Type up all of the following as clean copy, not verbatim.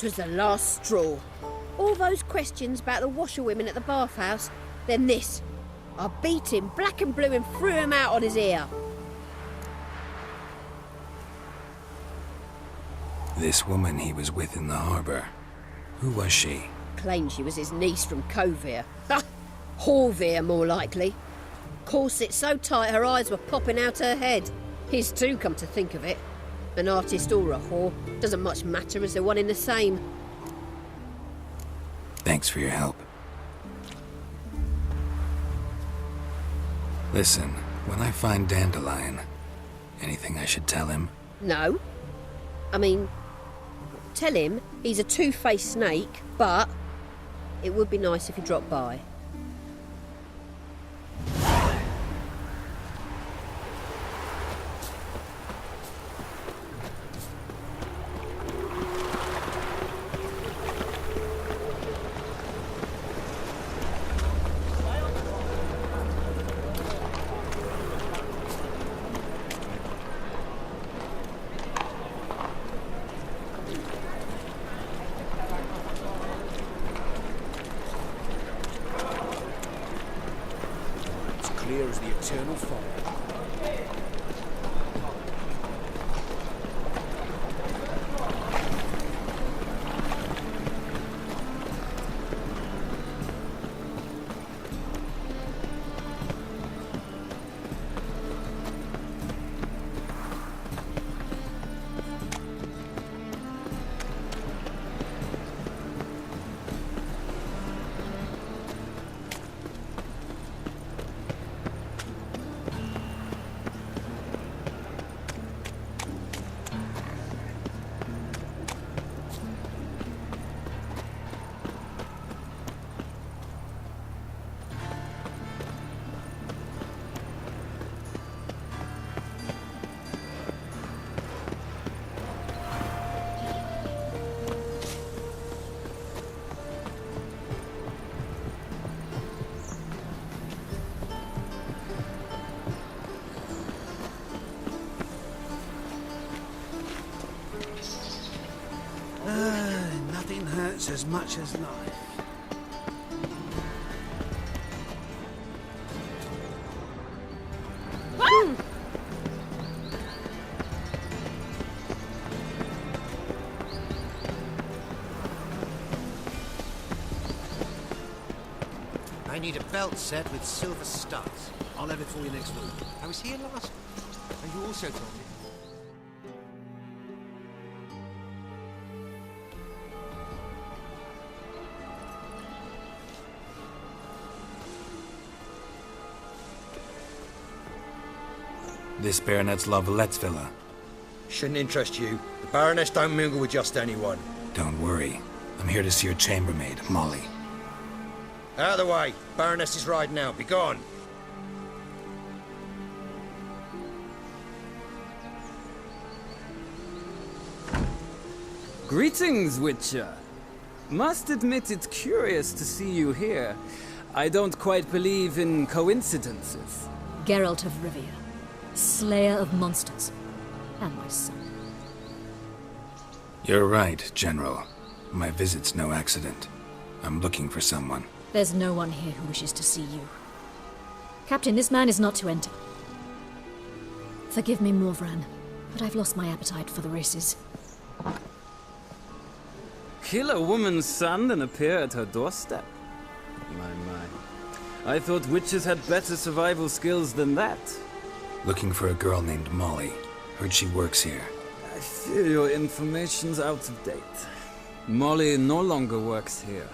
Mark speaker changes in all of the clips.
Speaker 1: 'Twas the last straw. All those questions about the washerwomen at the bathhouse, then this. I beat him black and blue and threw him out on his ear.
Speaker 2: This woman he was with in the harbour, who was she?
Speaker 1: Claimed she was his niece from Kovir. Ha! Horvir, more likely. Corset so tight her eyes were popping out her head. His too, come to think of it. An artist or a whore, doesn't much matter as they're one in the same.
Speaker 2: Thanks for your help. Listen, when I find Dandelion, anything I should tell him?
Speaker 1: No. I mean, tell him he's a two-faced snake, but it would be nice if he dropped by.
Speaker 3: Clear as the eternal fire. Nothing hurts as much as life.
Speaker 4: I need a belt set with silver studs. I'll have it for you next week. I was here last week, and you also told me.
Speaker 2: This Baronet's Lavalettes villa.
Speaker 5: Shouldn't interest you. The Baroness don't mingle with just anyone.
Speaker 2: Don't worry. I'm here to see your chambermaid, Molly.
Speaker 5: Out of the way. Baroness is riding out. Be gone.
Speaker 6: Greetings, Witcher. Must admit it's curious to see you here. I don't quite believe in coincidences.
Speaker 7: Geralt of Rivia, Slayer of monsters, and my son.
Speaker 2: You're right, General. My visit's no accident. I'm looking for someone.
Speaker 7: There's no one here who wishes to see you. Captain, this man is not to enter. Forgive me, Morvran, but I've lost my appetite for the races.
Speaker 6: Kill a woman's son and appear at her doorstep? My. I thought witches had better survival skills than that.
Speaker 2: Looking for a girl named Molly. Heard she works here.
Speaker 6: I fear your information's out of date. Molly no longer works here.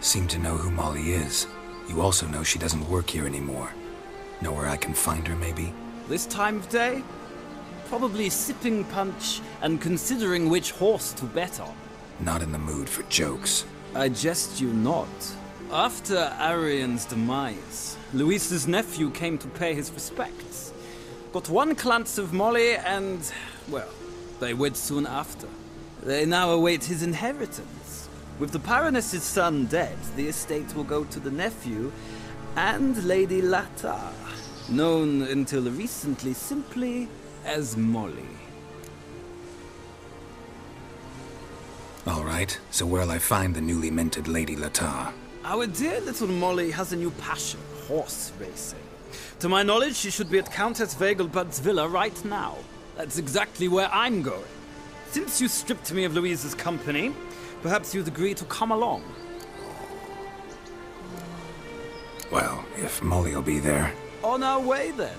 Speaker 2: Seem to know who Molly is. You also know she doesn't work here anymore. Know where I can find her, maybe?
Speaker 6: This time of day? Probably sipping punch and considering which horse to bet on.
Speaker 2: Not in the mood for jokes.
Speaker 6: I jest you not. After Arian's demise, Luis's nephew came to pay his respects. Got one glance of Molly and, well, they wed soon after. They now await his inheritance. With the Baroness's son dead, the estate will go to the nephew and Lady Latar, known until recently simply as Molly.
Speaker 2: right, so where'll I find the newly minted Lady Latar?
Speaker 6: Our dear little Molly has a new passion, horse racing. To my knowledge, she should be at Countess Vegelbud's villa right now. That's exactly where I'm going. Since you stripped me of Louise's company, perhaps you'd agree to come along.
Speaker 2: Well, if Molly'll be there.
Speaker 6: On our way then.